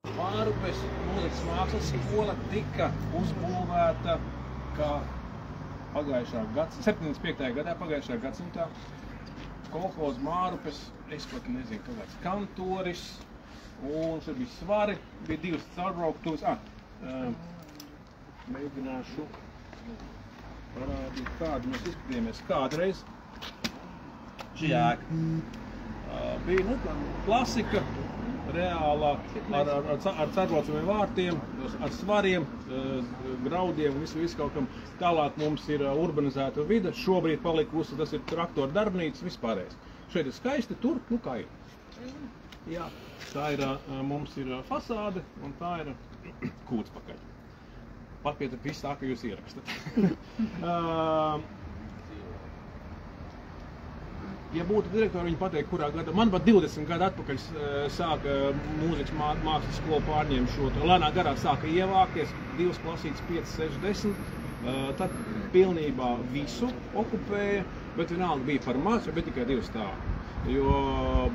Mārupes mūzikas mākslas skola tika uzbūvēta kā pagājušā gadsimta, 75. gadā pagājušā gadsimtā. Kolhoz Mārupes, es pat nezinu, kāds kantoris, un šeit bija svari, bija divas caurbrauktuves. Mēģināšu parādīt, kādu mēs izskatījāmies kādreiz. Šī ēka. Bija klasika, reālā, ar caurbraucamiem vārtiem, ar svariem, graudiem un visu kaut kam. Tālāk mums ir urbanizēta vide, šobrīd palikusi, tas ir traktoru darbnīcas, vispārējais. Šeit ir skaisti, tur, kā ir. Jā, tā ir, mums ir fasāde un tā ir kūts pakaļ. Papiet viss tā, ka jūs ierakstat. Ja būtu direktori, viņi pateikt, kurā gadā. Man pat 20 gadu atpakaļ sāka mūzikas mākslas skola pārņēma šo. Lēnā garā sāka ievākties, 2 klasītes, 5, 6, 10. Tad pilnībā visu okupēja, bet vienalga bija par maz, bet tikai 2 stāvi. Jo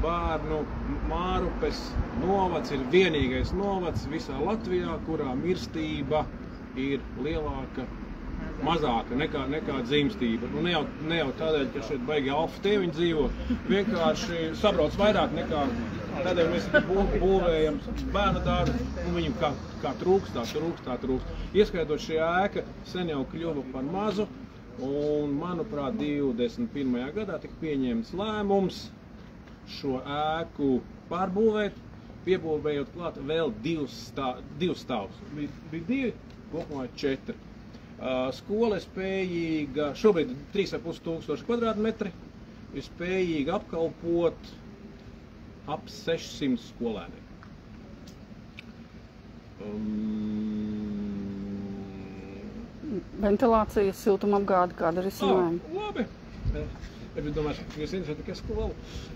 bērnu Mārupes novads ir vienīgais novads visā Latvijā, kurā mirstība ir lielāka, mazāka nekā dzimstība. Nu, ne jau tādēļ, ka šeit baigi alfa tēviņi dzīvo, vienkārši sabrauc vairāk nekā tādēļ mēs būvējam bērnu dārzu, un viņam kā trūkst. Ieskaitot šī ēka sen jau kļuva par mazu, un, manuprāt, 21. gadā tika pieņemts lēmums šo ēku pārbūvēt, piebūvējot klāt vēl 2 stāvus. Bija 2, kopumā 4. Skola ir spējīga, šobrīd 3500 kvadrātmetri, ir spējīga apkalpot ap 600 skolēniem. Ventilācija, siltumapgāde, kāda ir risinājuma? Labi. Es domāju, ka jūs interesē tikai skolu.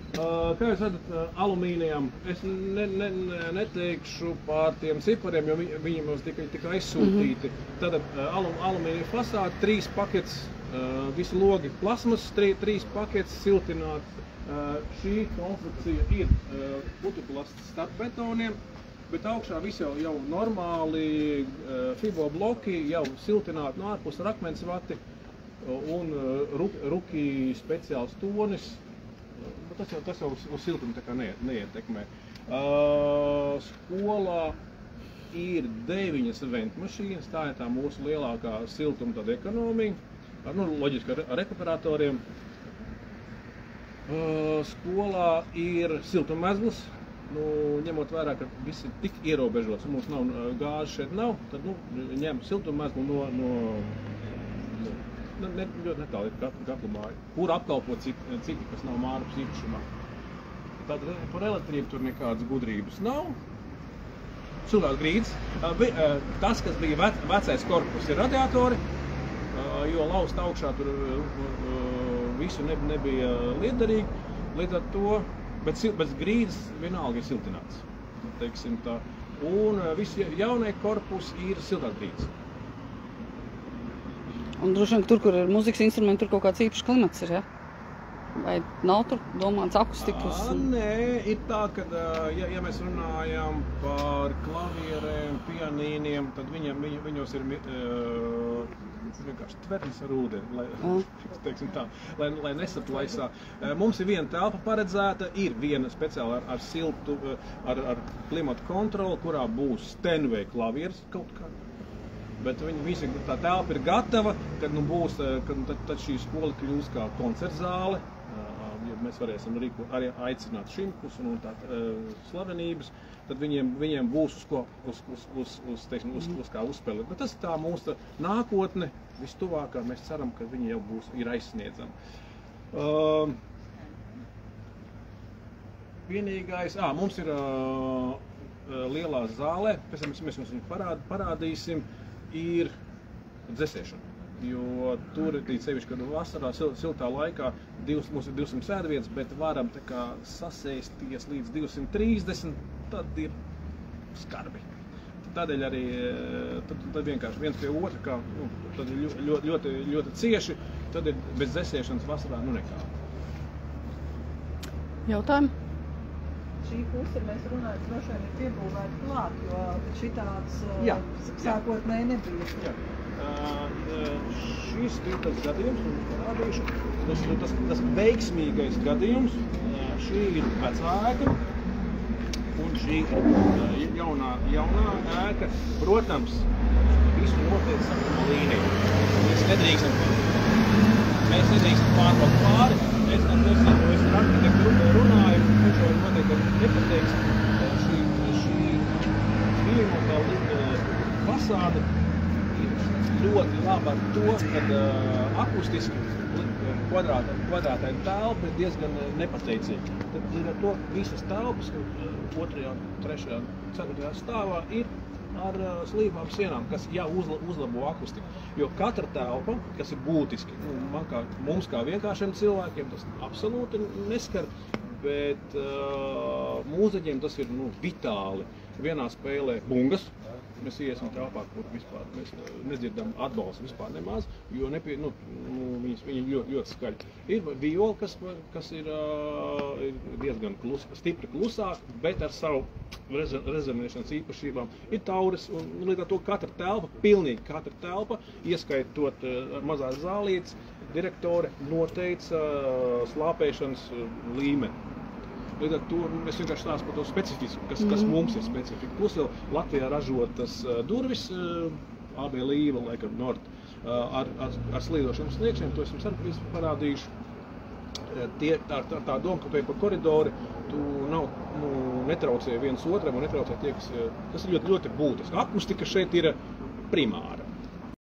Kā jūs redzat, alumīnijam, es neteikšu pār tiem cipariem, jo viņi mums tika aizsūtīti. Tātad alumīnija fasāde, 3 paketes, visi logi plasmas, 3 paketes siltināt. Šī konstrukcija ir putuplasts starp betoniem, bet augšā visi jau normāli fibobloki, jau siltināti no ārpus rakmensvati un ruki speciāls tonis. Tas jau uz siltumu tā kā neietekmē. Skolā ir 9 ventmašīnas, tā ir tā mūsu lielākā siltuma tāda ekonomija, loģiski ar rekuperatoriem. Skolā ir siltummezgls, ņemot vērā, ka viss ir tik ierobežots, un mums nav gāžu šeit nav, tad ņem siltummezglu ļoti netāli katlu māju, kur apkalpot citi, kas nav Mārupes īpašumā. Tad par elektrību tur nekādas gudrības nav. Siltās grīdas. Tas, kas bija vecais korpus, ir radiatori, jo laust augšā tur visu nebija liederīgi, līdz ar to, bet grīdas vienalga ir siltināts, teiksim tā. Un visi jaunie korpusi ir siltās grīdas. Un droši vien, tur, kur ir mūzikas instrumenti, tur kaut kāds īpašs klimats ir, ja? Vai nav tur domāts akustikas? Nē, ir tā, ka, ja mēs runājam par klavierēm, pianīniem, tad viņos ir vienkārši tvernis ar ūdeni, lai nesaplaisā. Mums ir viena telpa paredzēta, ir viena speciāla ar siltu, ar klimatu kontroli, kurā būs Steinway klavieres kaut kā. Bet tā telpa ir gatava, kad tad šī skola kļūs kā koncertzāle. Mēs varēsim arī aicināt šimkus un slavenības, tad viņiem būs uz kā uzspēlēt. Bet tas ir tā mūsu nākotne, vistuvākā, mēs ceram, ka viņi jau ir aizsniedzami. Vienīgais, mums ir lielā zālē, pēc tam mēs jums parādīsim, ir dzesēšana. Jo tur ir sevišķi, kad vasarā siltā laikā mums ir 200 sēdvietas, bet varam tā kā sasēsties līdz 230, tad ir skarbi. Tādēļ arī tad vienkārši viens pie otra, kā, tad ir ļoti cieši, tad ir bez dzesēšanas vasarā nekā. Jautājumi? šī puse, mēs runājam, droši vien ir piebūvēta klāt, jo šitāds sākotnēji nebija. Šis ir tas gadījums, un parādīšu, tas veiksmīgais gadījums, šī ir vecā ēka, un šī ir jaunā ēka. Protams, visu notiek sakuma līnija. Mēs nedrīkstam pārbraukt pāri. Es ar arhitektu runāju, viņš jau noteikti nepateiks. Šī pieņemotā fasāde ir ļoti laba ar to, kad akustiski kvadrātai telpa ir diezgan nepateicīga. Tad ir ar to visas telpas, 2., 3., 4. stāvā ir ar slīpām sienām, kas jau uzlabo akustiku. Jo katra telpa, kas ir būtiski, mums kā vienkāršiem cilvēkiem, tas absolūti neskar, bet mūziķiem tas ir vitāli. Vienā spēlē bungas. Mēs iesim telpā, kur vispār mēs nedzirdam atbalstu vispār nemaz, jo viņi ļoti skaļi. Ir viola, kas ir diezgan stipri klusāk, bet ar savu rezonēšanas īpašībām. Ir tauris, un līdz ar to pilnīgi katra telpa, ieskaitot mazās zālītes, direktore noteica slāpēšanas līmeni. Līdz ar to mēs vienkārši stāstam par to specifisku, kas mums ir specifika. Plus vēl Latvijā ražotas durvis, AB Līva, laikam Nord, ar slīdošiem sliekšņiem, to es jums arī parādīšu. Tā doma, ka tu ej pa koridori, tu netraucē viens otram un netraucē tie, kas ir ļoti, ļoti būtiski. Akustika šeit ir primāri.